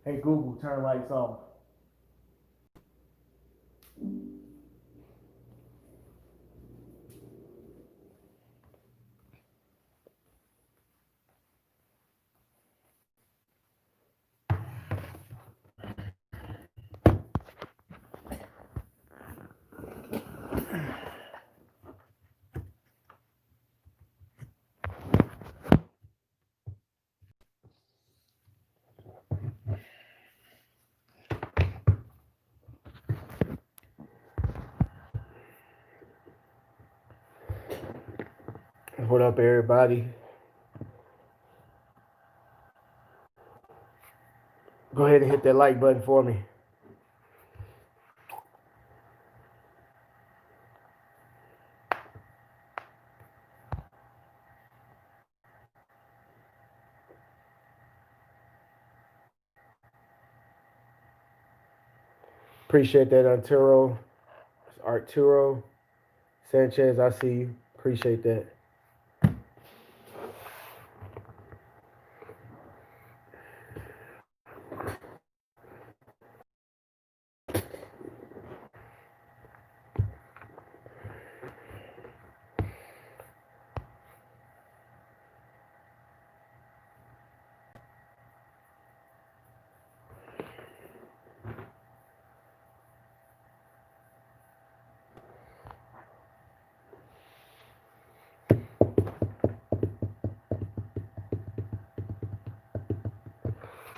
Hey Google, turn lights off. What up, everybody? Go ahead and hit that like button for me. Appreciate that, Arturo Sanchez. I see you. Appreciate that.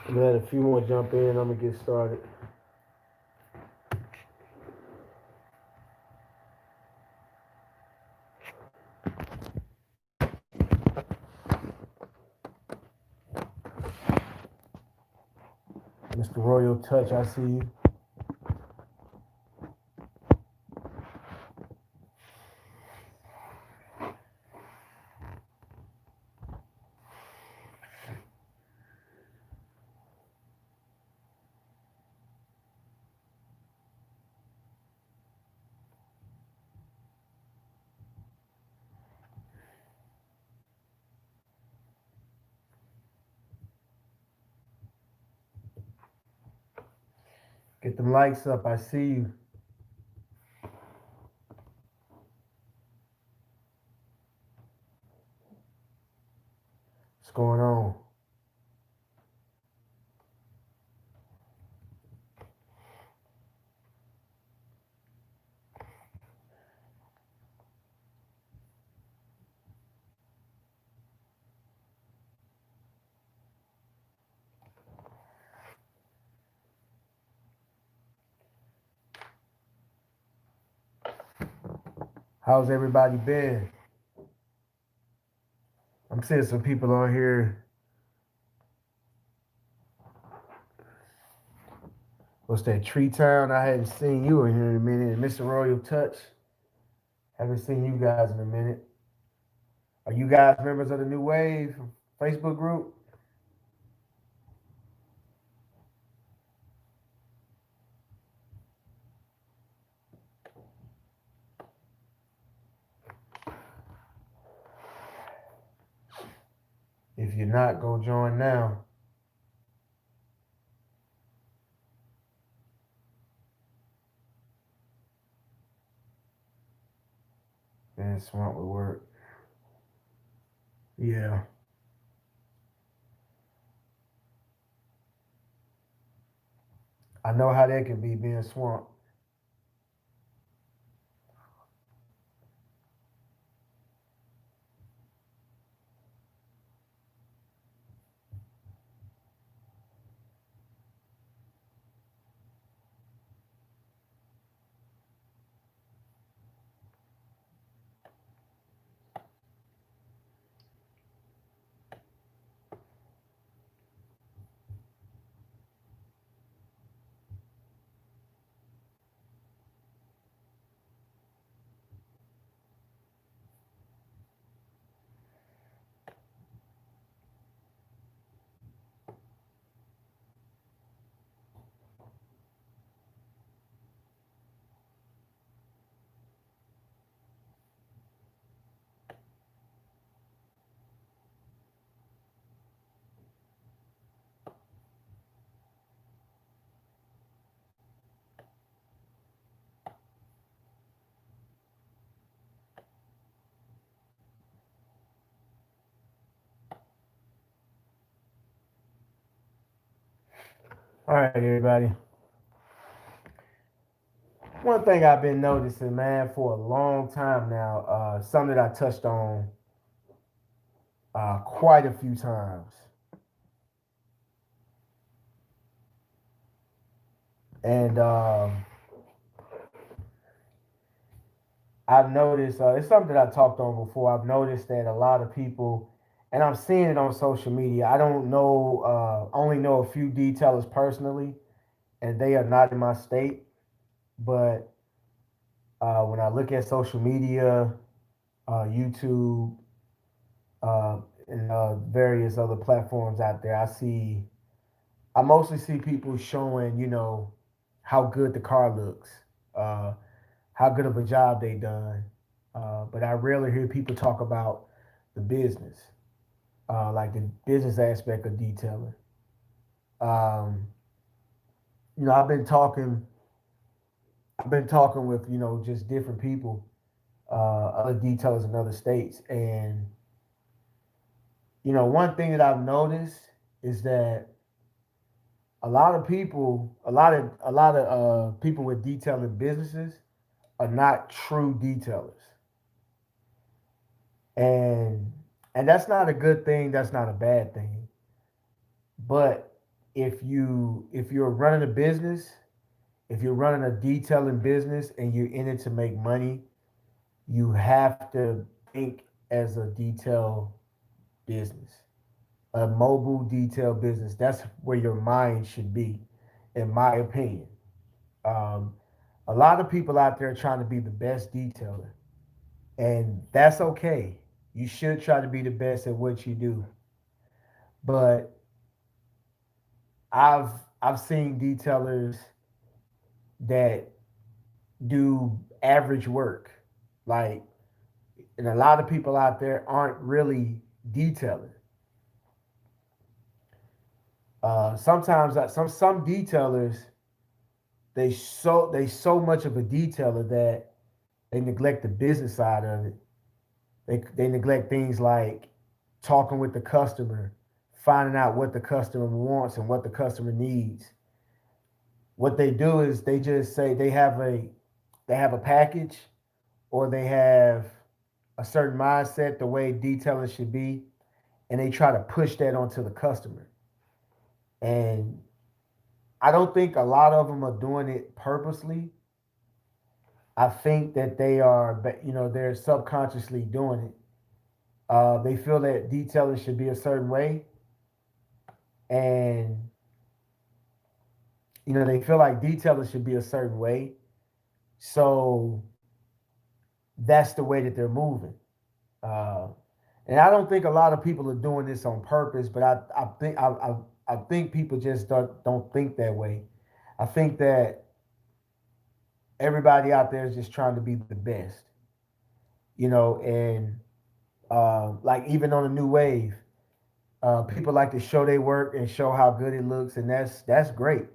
I'm gonna let a few more jump in. I'm gonna get started. Mr. Royal Touch, I see you. Get them likes up. I see you. What's going on? How's everybody been? I'm seeing some people on here. What's that? Tree Town? I hadn't seen you in here in a minute. And Mr. Royal Touch. Haven't seen you guys in a minute. Are you guys members of the New Wave Facebook group? If you're not, go join now. And Swamp would work. Yeah. I know how that can be being swamped. All right, everybody. One thing I've been noticing, man, for a long time now, something that I touched on quite a few times, and I've noticed it's something that I talked on before. I've noticed that a lot of people, and I'm seeing it on social media. I don't know, only know a few detailers personally, and they are not in my state. But when I look at social media, YouTube, and various other platforms out there, I mostly see people showing, how good the car looks, uh, how good of a job they done. But I rarely hear people talk about the business, like the business aspect of detailing. Um, I've been talking with, just different people, other detailers in other states, and one thing that I've noticed is that a lot of people with detailing businesses are not true detailers, and that's not a good thing. That's not a bad thing. But if you're running a business, if you're running a detailing business and you're in it to make money, you have to think as a detail business, a mobile detail business. That's where your mind should be, in my opinion. Um, a lot of people out there trying to be the best detailer, and that's okay. You should try to be the best at what you do. But I've I've seen detailers that do average work, like, and a lot of people out there aren't really detailing. Sometimes some detailers they so much of a detailer that they neglect the business side of it. They neglect things like talking with the customer, finding out what the customer wants and what the customer needs. What they do is they just say they have a package, or they have a certain mindset the way detailing should be, and they try to push that onto the customer. And I don't think a lot of them are doing it purposely. I think that they're subconsciously doing it. They feel that detailing should be a certain way, and they feel like detailing should be a certain way. So that's the way that they're moving. Uh, and I don't think a lot of people are doing this on purpose, but I think people just don't think that way. I think that everybody out there is just trying to be the best, and like even on a new wave, people like to show their work and show how good it looks, and that's great.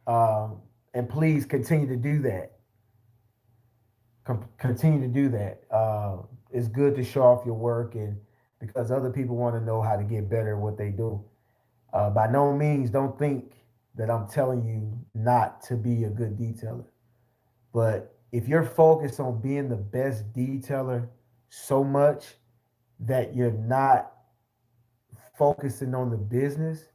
And please continue to do that. Continue to do that. It's good to show off your work, and because other people want to know how to get better at what they do. By no means, don't think that I'm telling you not to be a good detailer. But if you're focused on being the best detailer so much that you're not focusing on the business,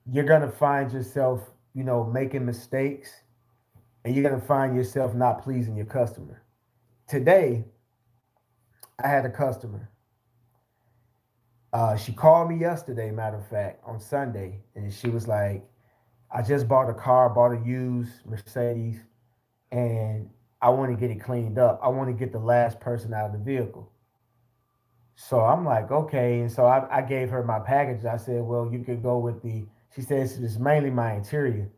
you're gonna find yourself, making mistakes, and you're gonna find yourself not pleasing your customer. Today, I had a customer. She called me yesterday, matter of fact, on Sunday, and she was like, "I just bought a car, bought a used Mercedes, and I want to get it cleaned up. I want to get the last person out of the vehicle." So I'm like, okay. And so I gave her my package. I said, well, you could go with she says it's mainly my interior.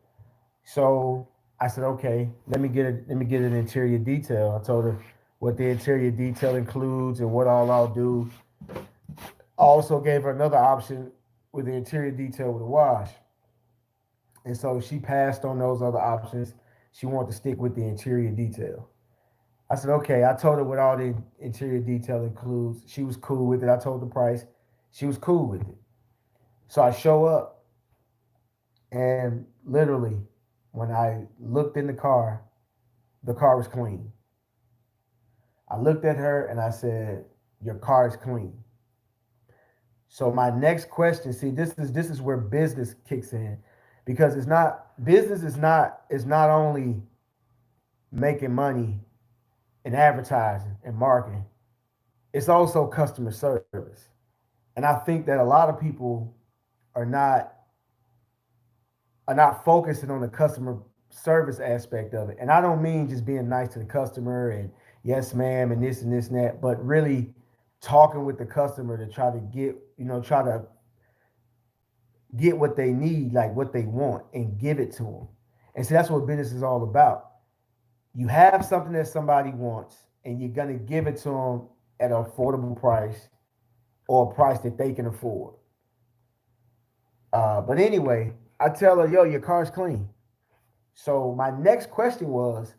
So I said, okay, let me get an interior detail. I told her what the interior detail includes and what all I'll do. I also gave her another option with the interior detail with a wash. And so she passed on those other options. She wanted to stick with the interior detail. I said, okay. I told her what all the interior detail includes. She was cool with it. I told the price. She was cool with it. So I show up. And literally, when I looked in the car was clean. I looked at her and I said, "Your car is clean." So my next question, see, this is where business kicks in, because it's not business is not only making money in advertising and marketing, it's also customer service. And I think that a lot of people are not are not focusing on the customer service aspect of it. And I don't mean just being nice to the customer and yes, ma'am, and this and that, but really talking with the customer to try to try to get what they need, like what they want, and give it to them. And see, that's what business is all about. You have something that somebody wants, and you're gonna give it to them at an affordable price or a price that they can afford. But anyway, I tell her, yo, your car's clean. So my next question was,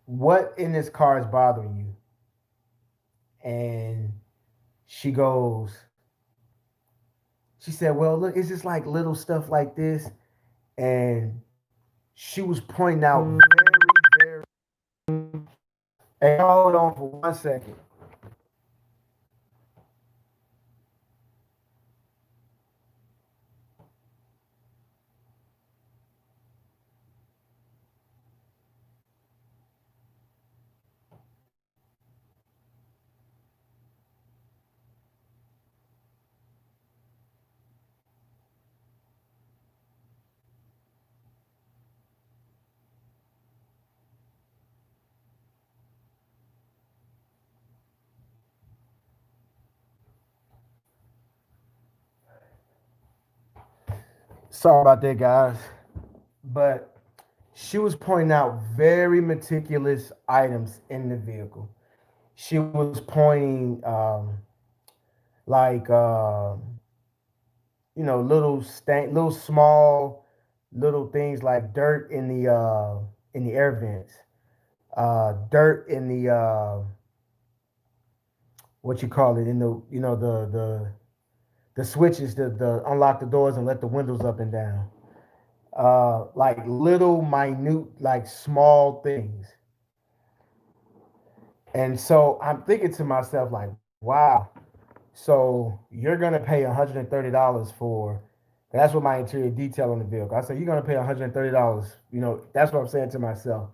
what in this car is bothering you? And she goes, she said, well, look, it's just like little stuff like this. And she was pointing out very, hey, hold on for 1 second. Sorry about that, guys. But she was pointing out very meticulous items in the vehicle. She was pointing like little small little things like dirt in the air vents, dirt in the what you call it in the the switches the unlock the doors and let the windows up and down. Like little minute like small things. And so I'm thinking to myself like, wow, so you're gonna pay $130 for that's what my interior detail on the vehicle. I said you're gonna pay $130. That's what I'm saying to myself.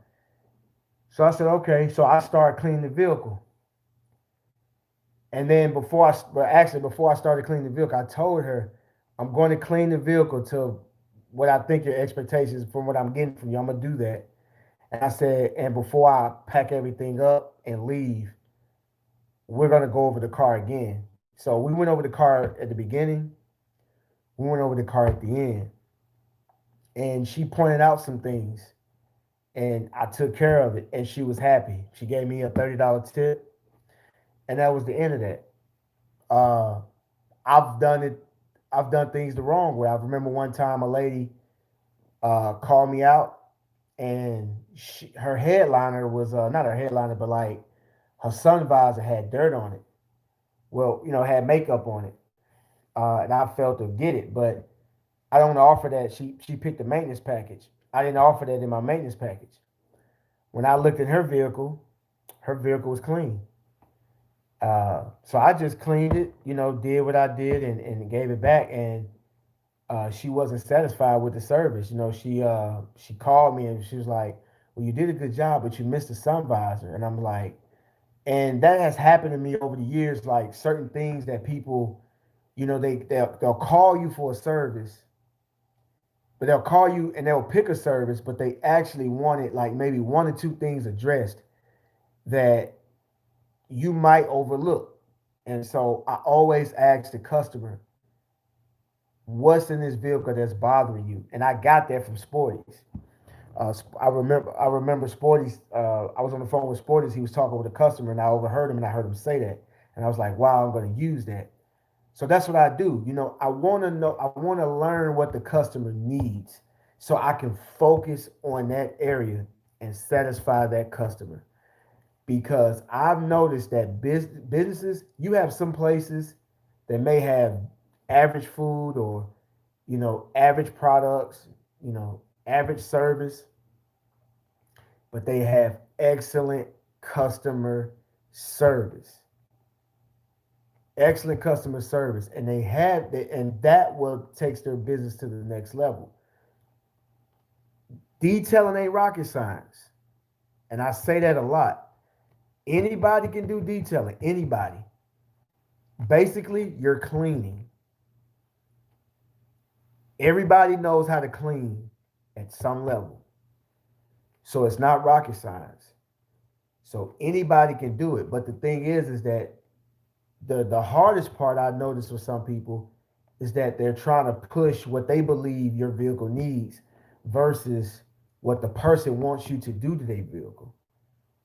So I said, okay. So I started cleaning the vehicle. And then before I started cleaning the vehicle, I told her I'm going to clean the vehicle to what I think your expectations from what I'm getting from you. I'm gonna do that. And I said, and before I pack everything up and leave, we're gonna go over the car again. So we went over the car at the beginning. We went over the car at the end, and she pointed out some things, and I took care of it, and she was happy. She gave me a $30 tip, and that was the end of that. Uh, I've done it. I've done things the wrong way. I remember one time a lady called me out, and her headliner was not her headliner, but like her sun visor had dirt on it. Well, had makeup on it, and I failed to get it. But I don't offer that. She picked the maintenance package. I didn't offer that in my maintenance package. When I looked at her vehicle was clean. So I just cleaned it, did what I did and gave it back. And she wasn't satisfied with the service. She called me and she was like, "Well, you did a good job, but you missed the sun visor." And I'm like, and that has happened to me over the years. Like certain things that people, they'll call you for a service, but they'll call you and they'll pick a service, but they actually wanted like maybe one or two things addressed that you might overlook. And so I always ask the customer, what's in this vehicle that's bothering you? And I got that from Sporties. I remember Sporties. I was on the phone with Sporties. He was talking with a customer, and I overheard him, and I heard him say that, and I was like, "Wow, I'm going to use that." So that's what I do. I want to know. I want to learn what the customer needs, so I can focus on that area and satisfy that customer. because I've noticed that businesses, you have some places that may have average food or, average products, average service, but they have excellent customer service. Excellent customer service. And and that what takes their business to the next level. Detailing ain't rocket science. And I say that a lot. Anybody can do detailing. Anybody. Basically, you're cleaning. Everybody knows how to clean at some level. So it's not rocket science. So anybody can do it. But the thing is that the hardest part I notice with some people is that they're trying to push what they believe your vehicle needs versus what the person wants you to do to their vehicle.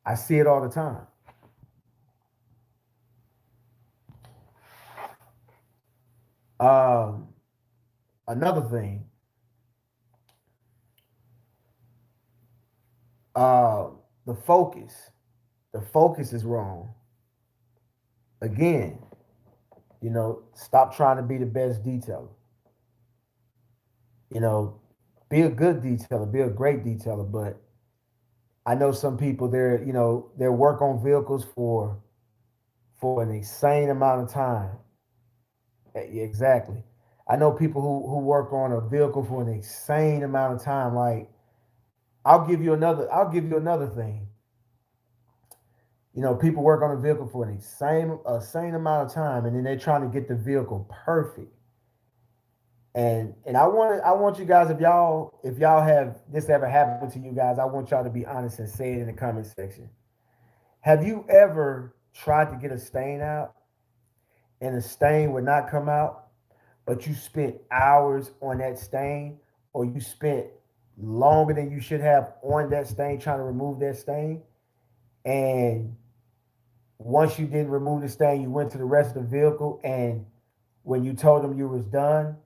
I see it all the time. Um, Another thing, uh, the focus. The focus is wrong. Again, stop trying to be the best detailer. You know, be a good detailer, be a great detailer. But I know some people they work on vehicles for an insane amount of time. Exactly. I know people who work on a vehicle for an insane amount of time. Like I'll give you another thing. People work on a vehicle for an insane amount of time, and then they're trying to get the vehicle perfect. And I want you guys, if y'all have this ever happened to you guys, I want y'all to be honest and say it in the comment section. Have you ever tried to get a stain out and the stain would not come out, but you spent hours on that stain, or you spent longer than you should have on that stain trying to remove that stain, and once you didn't remove the stain, you went to the rest of the vehicle, and when you told them you was done,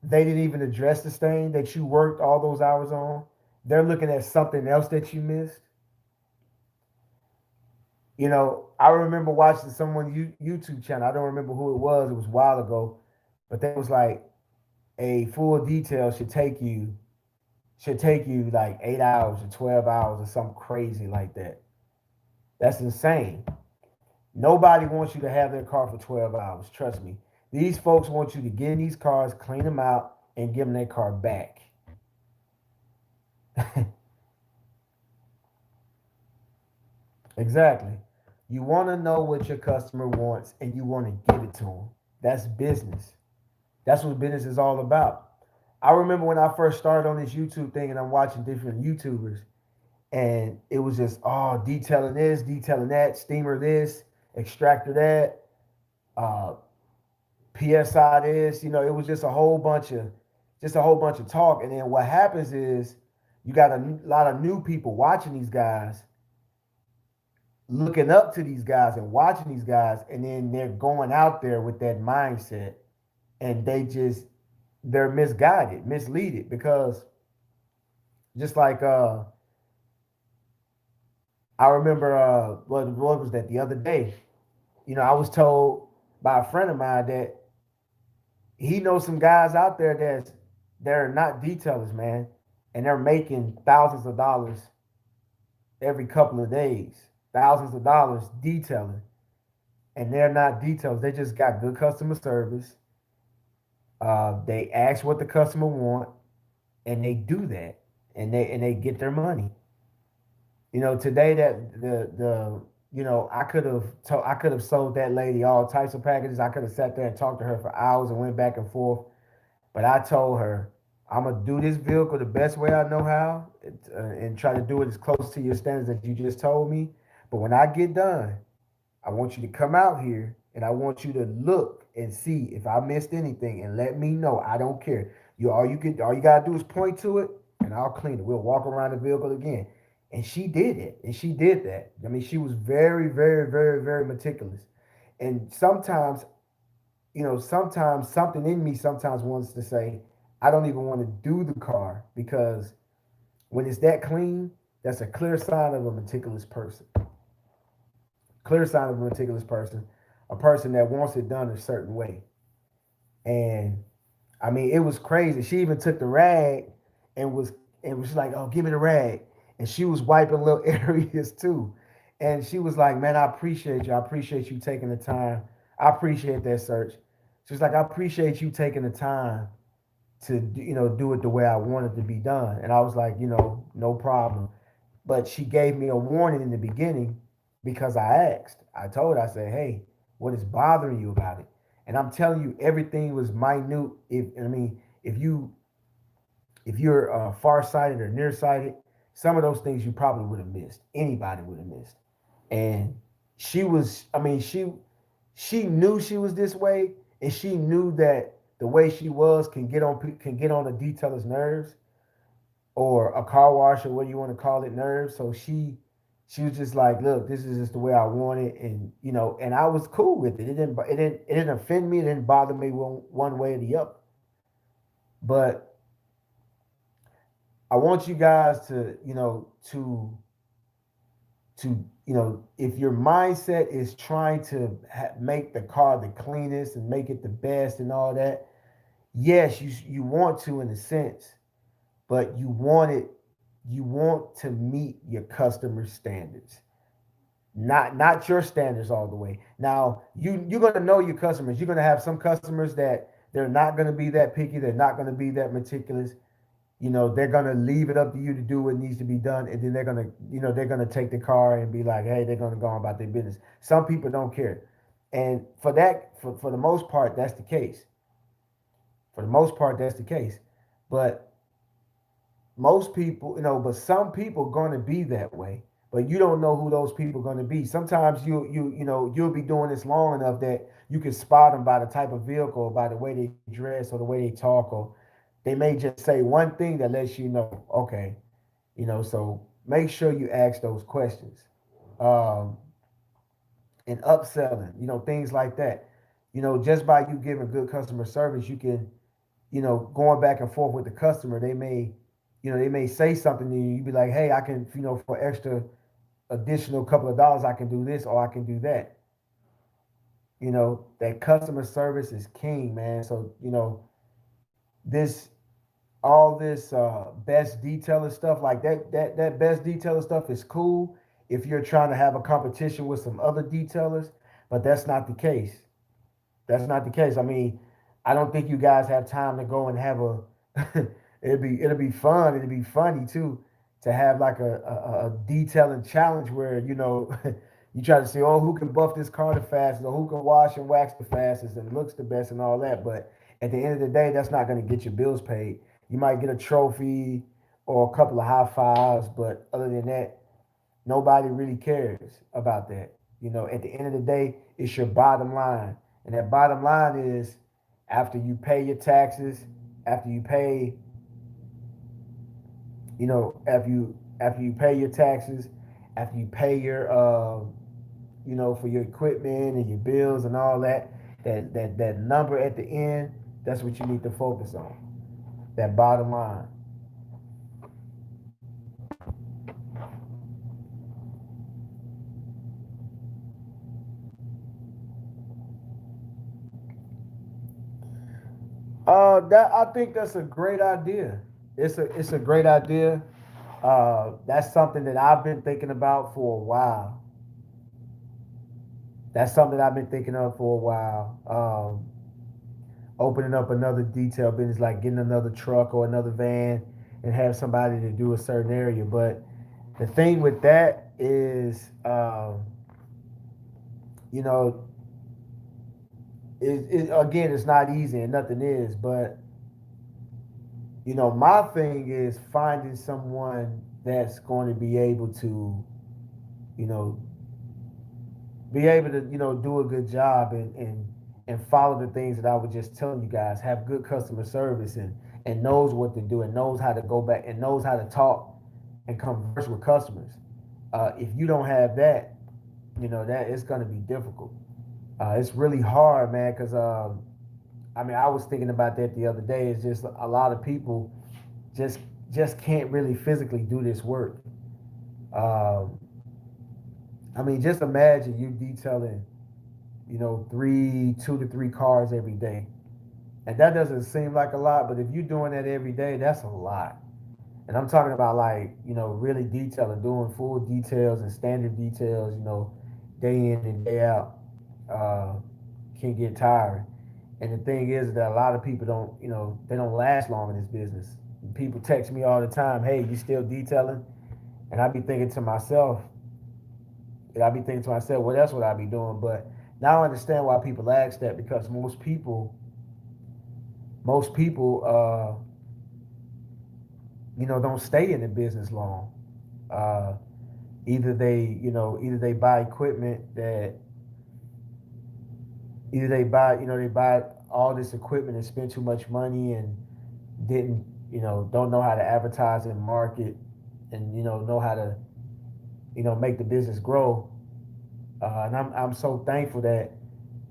they didn't even address the stain that you worked all those hours on. They're looking at something else that you missed. I remember watching someone YouTube channel. I don't remember who it was. It was a while ago, but they was like, a full detail should take you like 8 hours or 12 hours or something crazy like that. That's insane. Nobody wants you to have their car for 12 hours. Trust me. These folks want you to get in these cars, clean them out, and give them their car back. Exactly. You want to know what your customer wants and you want to give it to them. That's business. That's what business is all about. I remember when I first started on this YouTube thing and I'm watching different YouTubers, and it was just, oh, detailing this, detailing that, steamer this, extractor that, uh, PSI this. It was just a whole bunch of talk. And then what happens is you got a lot of new people watching these guys, looking up to these guys and watching these guys, and then they're going out there with that mindset, and they're misguided, misleaded, because just like I remember what was that the other day? I was told by a friend of mine that he knows some guys out there they're not detailers, man, and they're making thousands of dollars every couple of days, thousands of dollars detailing, and they're not detailers. They just got good customer service. They ask what the customer want, and they do that, and they get their money. Today that I could have sold that lady all types of packages. I could have sat there and talked to her for hours and went back and forth. But I told her, I'm gonna do this vehicle the best way I know how, and try to do it as close to your standards that you just told me. But when I get done, I want you to come out here and I want you to look and see if I missed anything and let me know. I don't care. All you gotta do is point to it and I'll clean it. We'll walk around the vehicle again. And she did it. And she did that. I mean, she was very, very, very, very meticulous. And sometimes something in me sometimes wants to say, I don't even want to do the car, because when it's that clean, That's a clear sign of a meticulous person. Clear sign of a meticulous person, a person that wants it done a certain way. And I mean, it was crazy. She even took the rag and was like, "Oh, give me the rag," and she was wiping little areas too. And she was like, "Man, I appreciate you. I appreciate you taking the time. I appreciate that search." She was like, "I appreciate you taking the time to do it the way I want it to be done." And I was like, no problem. But she gave me a warning in the beginning because I asked. I told her, I said, "Hey, what is bothering you about it?" And I'm telling you, everything was minute. If you're farsighted or nearsighted, some of those things you probably would have missed. Anybody would have missed. And she was, I mean, she knew she was this way, and she knew that the way she was can get on a detailer's nerves, or a car wash, or what you want to call it, nerves. So she was just like, "Look, this is just the way I want it," and I was cool with it. It didn't offend me. It didn't bother me one way or the other. But I want you guys to if your mindset is trying to make the car the cleanest and make it the best and all that, yes, you want to, in a sense, but you want to meet your customer standards, not your standards all the way. Now you're gonna know your customers. You're gonna have some customers that they're not gonna be that picky. They're not gonna be that meticulous. They're gonna leave it up to you to do what needs to be done, and then they're gonna take the car and be like, hey, they're gonna go on about their business. Some people don't care, and for the most part, that's the case. For the most part, that's the case. But most people, but some people going to be that way. But you don't know who those people are going to be. Sometimes you'll be doing this long enough that you can spot them by the type of vehicle, or by the way they dress, or the way they talk, or they may just say one thing that lets you know, okay, So make sure you ask those questions, um, and upselling, things like that. Just by you giving good customer service, you can, going back and forth with the customer, they may say something to you. You be like, hey, I can, for extra additional couple of dollars, I can do this or I can do that. That customer service is king, man. So, this all this best detailer stuff, like that best detailer stuff is cool if you're trying to have a competition with some other detailers, but that's not the case. That's not the case. I mean, I don't think you guys have time to go and have a. it'll be fun. It'll be funny too to have like a detailing challenge where you try to say, oh, who can buff this car the fastest, or who can wash and wax the fastest and looks the best and all that. But at the end of the day, that's not going to get your bills paid. You might get a trophy or a couple of high fives, but other than that, nobody really cares about that. At the end of the day, it's your bottom line. And that bottom line is, after you pay your taxes, after you pay, after you pay your taxes, after you pay your for your equipment and your bills and all that, that number at the end, that's what you need to focus on. That bottom line. That I think that's a great idea. It's a great idea. That's something that I've been thinking about for a while. That's something I've been thinking of for a while. Opening up another detail business, like getting another truck or another van, and have somebody to do a certain area. But the thing with that is, you know, again, it's not easy, and nothing is. But my thing is finding someone that's going to be able to, you know, do a good job, and follow the things that I was just telling you guys. Have good customer service, and knows what to do, and knows how to go back, and knows how to talk and converse with customers. If you don't have that, that it's going to be difficult. It's really hard, man, because I mean, I was thinking about that the other day. It's just a lot of people just just can't really physically do this work. Um, I mean, just imagine you detailing, two to three cars every day. And that doesn't seem like a lot, but if you're doing that every day, that's a lot. And I'm talking about like, really detailing, doing full details and standard details, day in and day out, uh, can get tiring. And the thing is that a lot of people don't, they don't last long in this business. People text me all the time, hey, you still detailing? And I be thinking to myself, what else would I be doing? But now I understand why people ask that, because most people, don't stay in the business long. Uh, either they buy equipment that either they buy all this equipment and spend too much money and didn't, don't know how to advertise and market and know how to make the business grow. And I'm so thankful that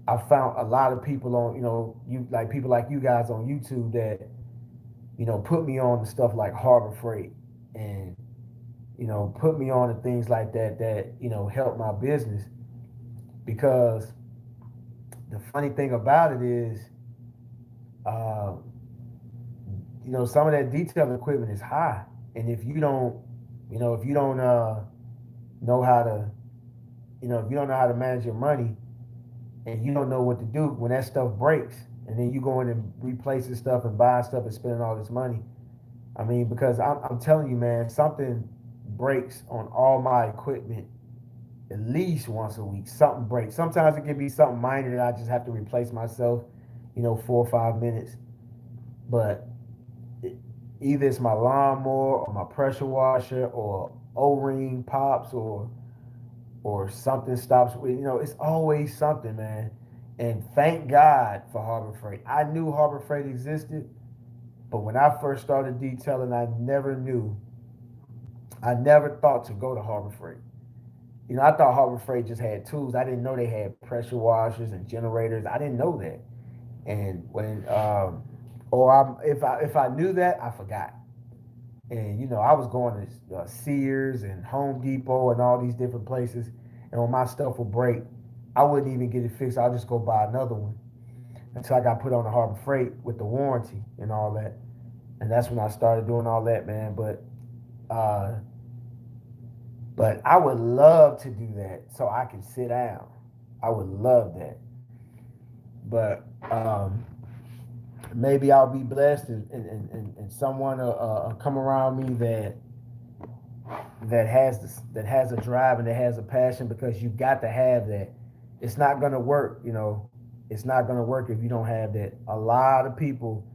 I found a lot of people on, people like you guys on YouTube that put me on to stuff like Harbor Freight and put me on to things like that help my business. Because the funny thing about it is, uh, some of that detailed equipment is high, and if you don't know how to, if you don't know how to manage your money, and you don't know what to do when that stuff breaks, and then you go in and replacing stuff and buying stuff and spending all this money. I mean, because I'm telling you, man, something breaks on all my equipment at least once a week. Something breaks. Sometimes it can be something minor that I just have to replace myself, 4 or 5 minutes. But it, either it's my lawnmower or my pressure washer or O-ring pops or something stops. It's always something, man. And thank God for Harbor Freight. I knew Harbor Freight existed, but when I first started detailing, I never thought to go to Harbor Freight. I thought Harbor Freight just had tools. I didn't know they had pressure washers and generators. I didn't know that. And if I knew that, I forgot. And I was going to Sears and Home Depot and all these different places. And when my stuff would break, I wouldn't even get it fixed. I'll just go buy another one until I got put on the Harbor Freight with the warranty and all that. And that's when I started doing all that, man. Uh, but I would love to do that so I can sit down. I would love that. But maybe I'll be blessed and someone will come around me that has a drive and that has a passion, because you got to have that. It's not gonna work, It's not gonna work if you don't have that. A lot of people,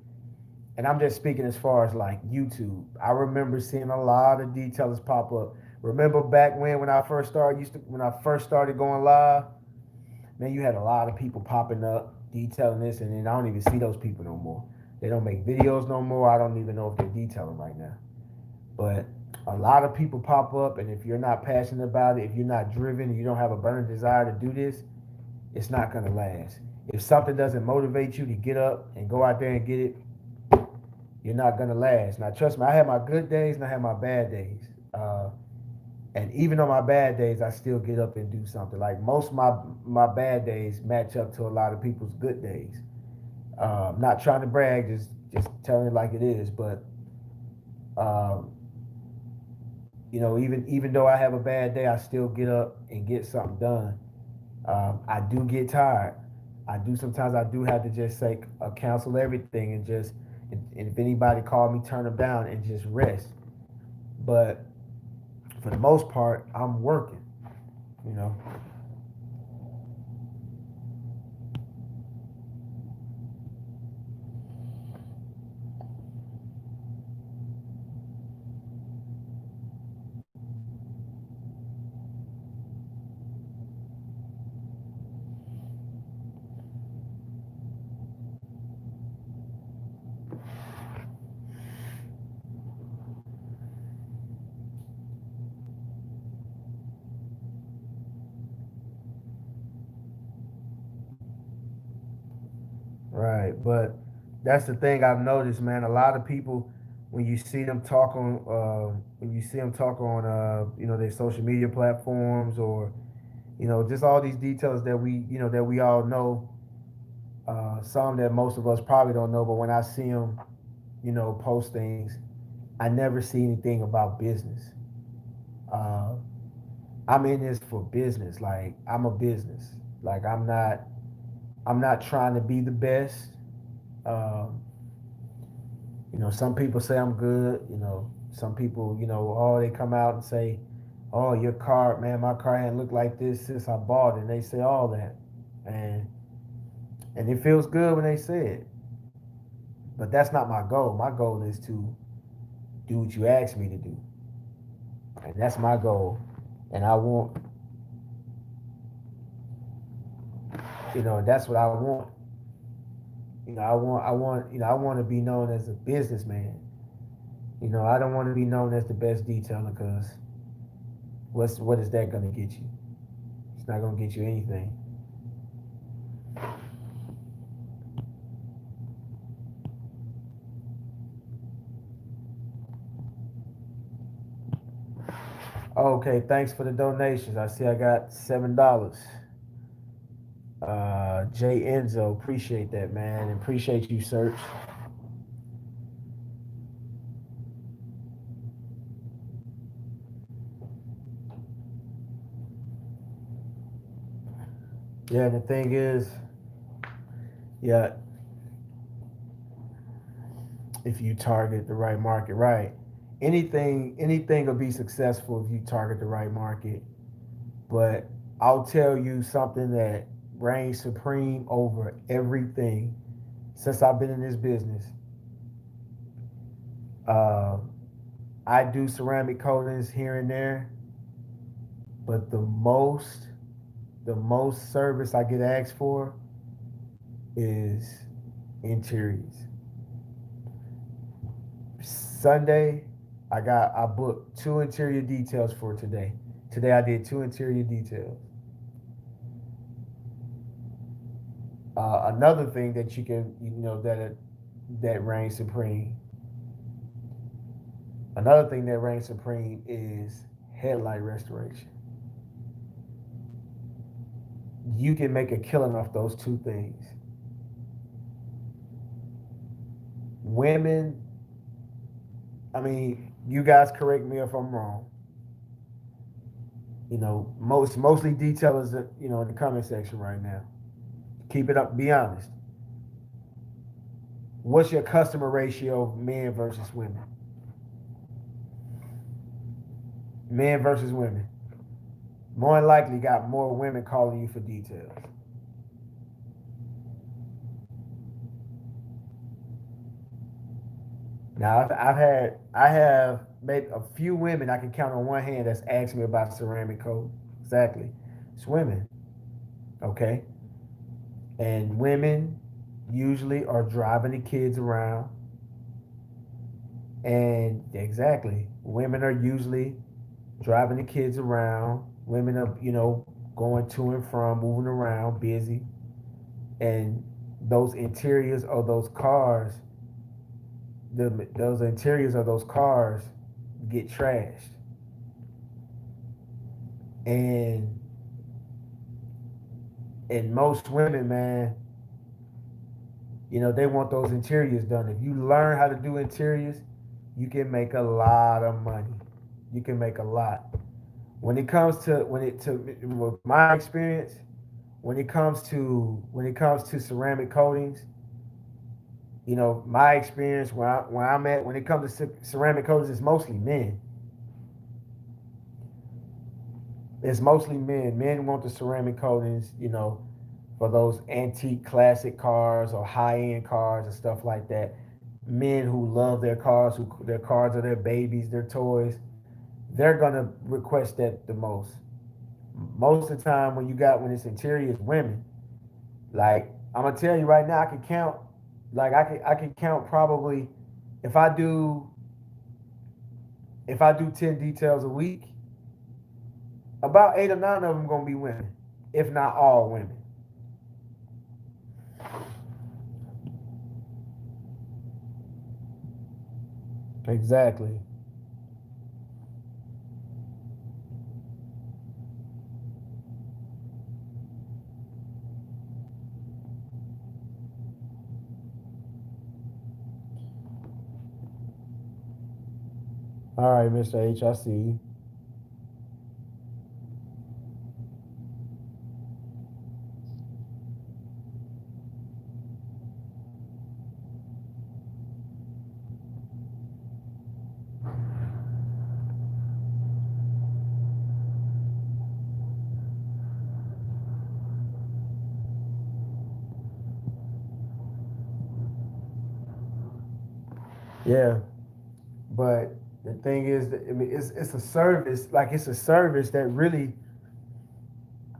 and I'm just speaking as far as like YouTube. I remember seeing a lot of detailers pop up. Remember back when I first started going live, man, you had a lot of people popping up detailing this, and then I don't even see those people no more. They don't make videos no more. I don't even know if they're detailing right now. But a lot of people pop up, and if you're not passionate about it, if you're not driven, and you don't have a burning desire to do this, it's not gonna last. If something doesn't motivate you to get up and go out there and get it, you're not gonna last. Now, trust me, I have my good days and I have my bad days. And even on my bad days, I still get up and do something. Like most of my bad days match up to a lot of people's good days. Not trying to brag, just telling it like it is. But um, even though I have a bad day, I still get up and get something done. I do get tired. I do sometimes. I do have to just say cancel everything and just, and if anybody call me, turn them down and just rest. But for the most part, I'm working. You know. Right, but that's the thing I've noticed, man. A lot of people, when you see them talk on their social media platforms, or just all these details that we all know, some that most of us probably don't know, but when I see them post things, I never see anything about business. uh, I'm in this for business. Like, I'm a business. Like, I'm not trying to be the best. um, some people say I'm good. Some people, they come out and say, "Oh, your car, man, my car hadn't looked like this since I bought it." And they say all that, and it feels good when they say it. But that's not my goal. My goal is to do what you asked me to do, and that's my goal. And I want, that's what I want. I want to be known as a businessman. I don't want to be known as the best detailer, because what is that going to get you? It's not going to get you anything. Okay, thanks for the donations. I see I got $7. Jay Enzo, appreciate that, man, and appreciate you, Search. Yeah, the thing is, yeah, if you target the right market, right, anything will be successful if you target the right market. But I'll tell you something that reigns supreme over everything since I've been in this business. Uh, I do ceramic coatings here and there, but the most service I get asked for is interiors. Sunday, I booked 2 interior details for today. Today I did 2 interior details. Another thing that you can, that reigns supreme. Another thing that reigns supreme is headlight restoration. You can make a killing off those two things. Women, I mean, you guys correct me if I'm wrong. Mostly detailers, in the comment section right now. Keep it up. Be honest. What's your customer ratio of men versus women? Men versus women. More than likely, got more women calling you for details. Now, I have maybe a few women I can count on one hand that's asked me about ceramic coat. Exactly, it's women. Okay, and women usually are driving the kids around, and exactly, women are usually driving the kids around. Women are, going to and from, moving around, busy, and those interiors of those cars, those interiors of those cars get trashed, and most women, man, they want those interiors done. If you learn how to do interiors, you can make a lot of money. You can make a lot. With my experience, when it comes to ceramic coatings, my experience where I'm at, when it comes to ceramic coatings, it's mostly men. It's mostly men. Men want the ceramic coatings, for those antique classic cars or high end cars and stuff like that. Men who love their cars, who their cars are their babies, their toys, they're gonna request that the most. Most of the time, when it's interiors, women. Like, I'm gonna tell you right now, I can count. Like, I can count probably, if I do if I do 10 details a week, about 8 or 9 of them gonna be women, if not all women. Exactly. All right, Mr. H, I see you. Yeah, but the thing is, that, I mean, it's a service. Like it's a service that really,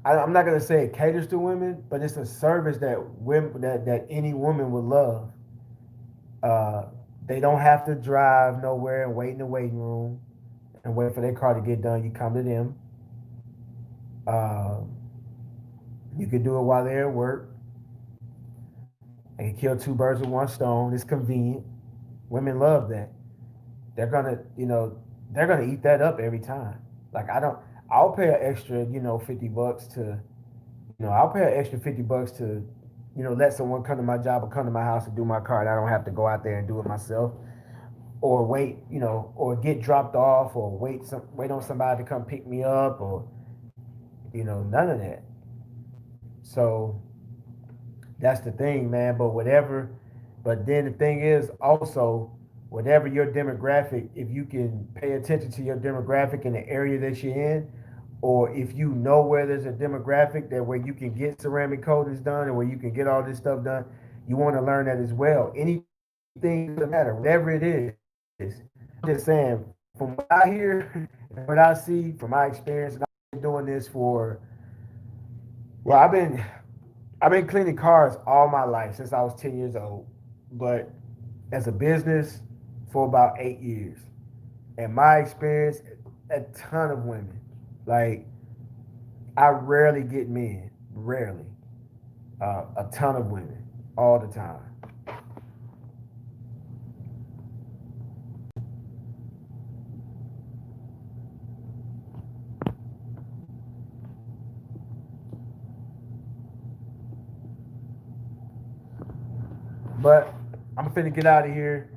I'm not gonna say it caters to women, but it's a service that women that any woman would love. Uh, they don't have to drive nowhere and wait in the waiting room and wait for their car to get done. You come to them. Um, you can do it while they're at work. And kill two birds with one stone. It's convenient. Women love that. They're gonna, they're gonna eat that up every time. Like I don't, I'll pay an extra, $50 to, I'll pay an extra $50 to, let someone come to my job or come to my house and do my car. And I don't have to go out there and do it myself, or wait, or get dropped off, or wait on somebody to come pick me up, or none of that. So that's the thing, man. But then the thing is also, whatever your demographic, if you can pay attention to your demographic in the area that you're in, or if you know where there's a demographic that where you can get ceramic coatings done and where you can get all this stuff done, you want to learn that as well. Anything doesn't matter, whatever it is. I'm just saying, from what I hear, what I see, from my experience, and I've been doing this for, well, I've been cleaning cars all my life since I was 10 years old, but as a business for about 8 years. And my experience, a ton of women. Like, I rarely get men, rarely. A ton of women, all the time. But I'm finna get out of here.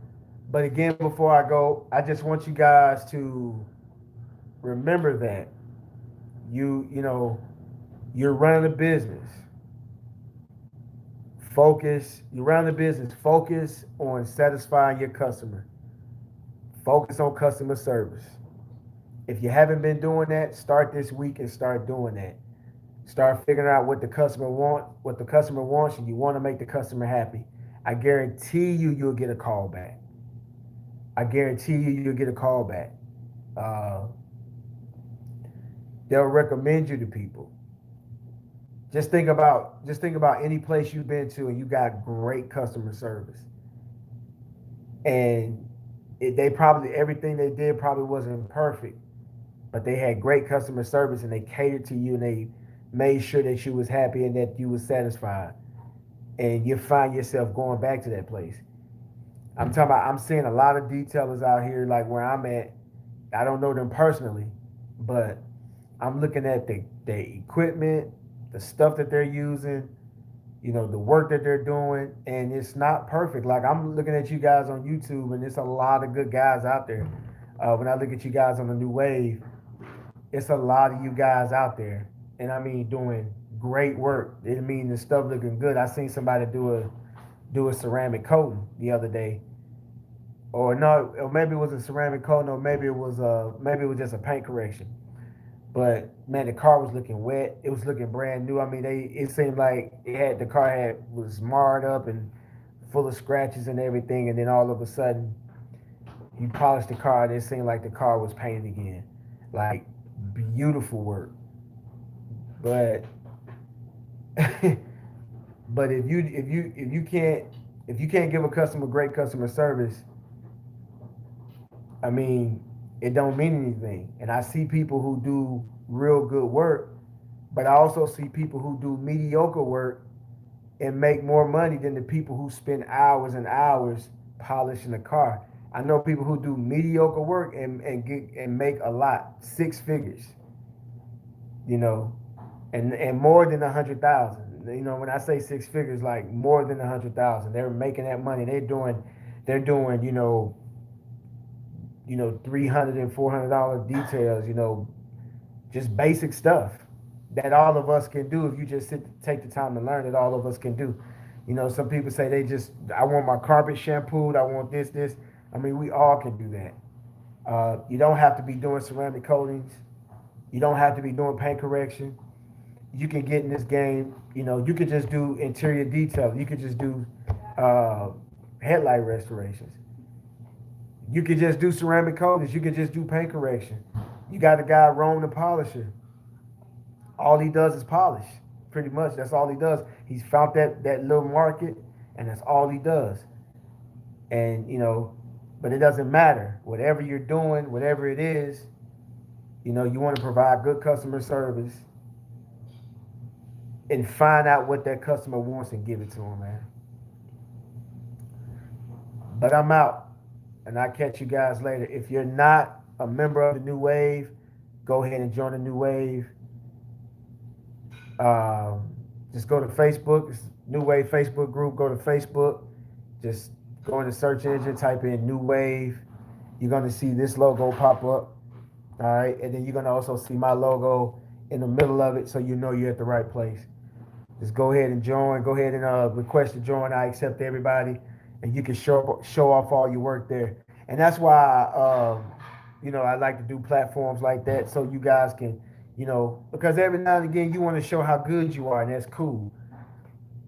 But again, before I go, I just want you guys to remember that you know, you're running a business. You're running a business. Focus on satisfying your customer. Focus on customer service. If you haven't been doing that, start this week and start doing that. Start figuring out what the customer wants, and you want to make the customer happy. I guarantee you, you'll get a call back. I guarantee you, you'll get a call back. Uh, they'll recommend you to people. Just think about any place you've been to and you got great customer service, and they probably everything they did probably wasn't perfect, but they had great customer service and they catered to you and they made sure that you was happy and that you was satisfied, and you find yourself going back to that place. I'm seeing a lot of detailers out here like where I'm at. I don't know them personally, but I'm looking at the equipment, the stuff that they're using, the work that they're doing, and it's not perfect. Like I'm looking at you guys on YouTube, and there's a lot of good guys out there. When I look at you guys on the new wave, it's a lot of you guys out there, and I mean doing great work. I mean the stuff looking good. I seen somebody do a ceramic coating the other day, or no, or maybe it was a ceramic coating, or maybe it was just a paint correction. But man, the car was looking wet. It was looking brand new. I mean, it seemed like the car was marred up and full of scratches and everything. And then all of a sudden, you polished the car, and it seemed like the car was painted again. Like beautiful work. But but if you can't give a customer great customer service, I mean, it don't mean anything. And I see people who do real good work, but I also see people who do mediocre work and make more money than the people who spend hours and hours polishing a car. I know people who do mediocre work and make a lot, 6 figures, you know, and more than 100,000. You know, when I say 6 figures, like more than 100,000, they're making that money. They're doing, $300 and $400 details. Just basic stuff that all of us can do if you just take the time to learn it. All of us can do. Some people say I want my carpet shampooed. I want this. I mean, we all can do that. You don't have to be doing ceramic coatings. You don't have to be doing paint correction. You can get in this game. You could just do interior detail. You could just do uh, headlight restorations. You could just do ceramic coatings. You could just do paint correction. You got a guy, Rome the Polisher. All he does is polish. Pretty much, that's all he does. He's found that little market, and that's all he does. And but it doesn't matter. Whatever you're doing, whatever it is, you want to provide good customer service and find out what that customer wants and give it to them, man. But I'm out, and I'll catch you guys later. If you're not a member of the New Wave, go ahead and join the New Wave. Just go to Facebook. It's New Wave Facebook group. Go to Facebook. Just go in the search engine, type in New Wave. You're going to see this logo pop up. All right. And then you're going to also see my logo in the middle of it, so you know you're at the right place. Just go ahead and join. Go ahead and request to join. I accept everybody, and you can show off all your work there. And that's why, I like to do platforms like that, so you guys can, because every now and again you want to show how good you are, and that's cool.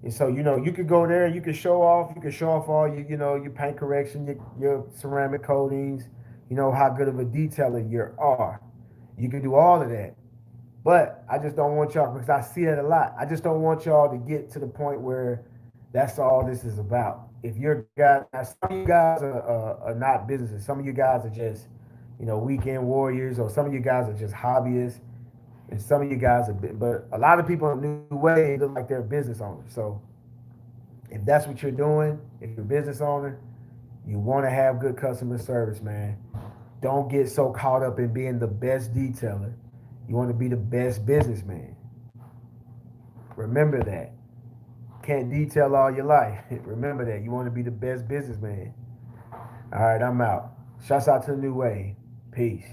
And so, you could go there and you can show off. You can show off all your paint correction, your ceramic coatings, how good of a detailer you are. You can do all of that. But I just don't want y'all, because I see it a lot. I just don't want y'all to get to the point where that's all this is about. If you're guys, some of you guys are not businesses. Some of you guys are just, weekend warriors, or some of you guys are just hobbyists, and some of you guys are. But a lot of people in New Way look like they're business owners. So if that's what you're doing, if you're a business owner, you want to have good customer service, man. Don't get so caught up in being the best detailer. You want to be the best businessman. Remember that. Can't detail all your life. Remember that. You want to be the best businessman. All right, I'm out. Shouts out to the New Way. Peace.